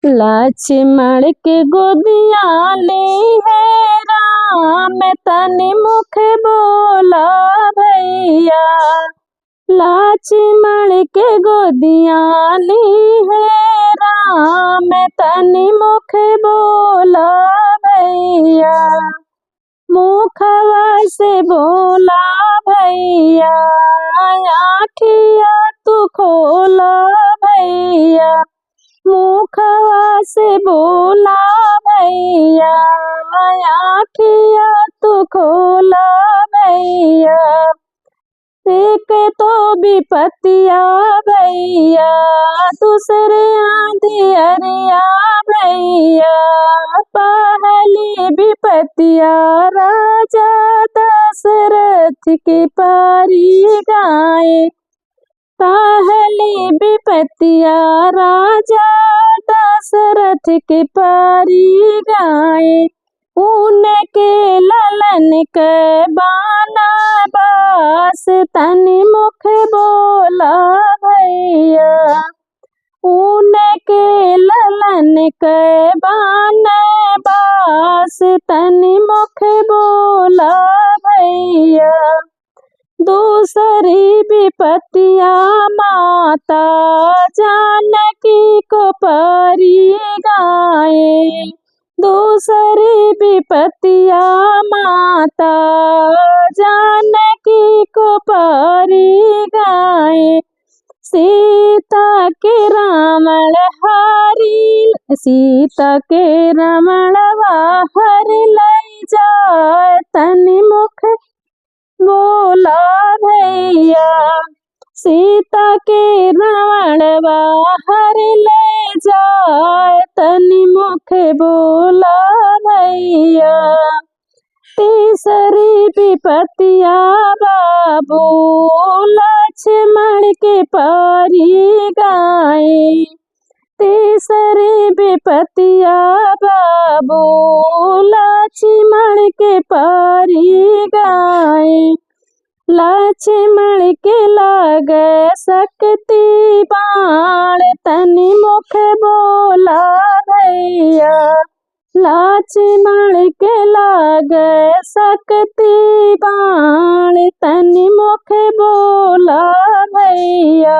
लक्ष्मण के गोदिया ली है राम तनि मुख बोला भैया। लक्ष्मण के गोदिया ली है राम तनि मुख बोला भैया। मुखवा से बोला भैया, आँखिया तू खोला भैया। मुखवा से बोला भैया, आँखिया तू खोला भैया। एक तो विपतिया भैया, दूसरे आंधियरिया भैया। पहली विपतिया राजा दशरथ के पारी गाए। पहली विपतिया राजा दशरथ के पारी गाए। उनके ललन के बाना बास तनि मुख बोला भैया। उनके ललन के बाना बास तनि मुख बोला भैया। दूसरी विपतिया माता जानकी को पारी गाए। दूसरी विपतिया माता जानकी को पारी गाए। सीता के रावण हारी, सीता के रावण हर लई जाए तनि मुख बोला भैया। सीता के रावण हर ले जाए तनि मुख बोला भैया। तीसरी विपतिया बाबू लक्ष्मण के पारी गाए। तीसरी विपतिया बाबू लक्ष्मण के पारी गाए। लक्ष्मण के लागे शक्ति बाण तनि मुख बोला भैया। लक्ष्मण के लागे शक्ति बाण तनि मुख बोला भैया।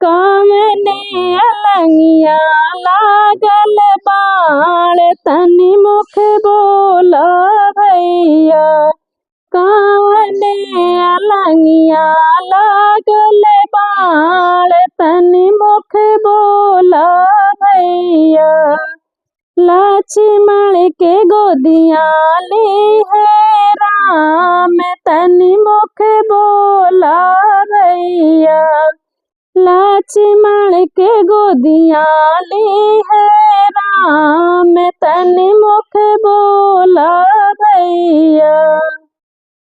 कामने अलंगिया लागल बाण तनि मुख बोला भैया। कामने अलंगिया लागल बाण तनि मुख बोला भैया। लक्ष्मण के गोदिया ली है राम तनि मुख बोला भैया। लक्ष्मण के गोदिया ली है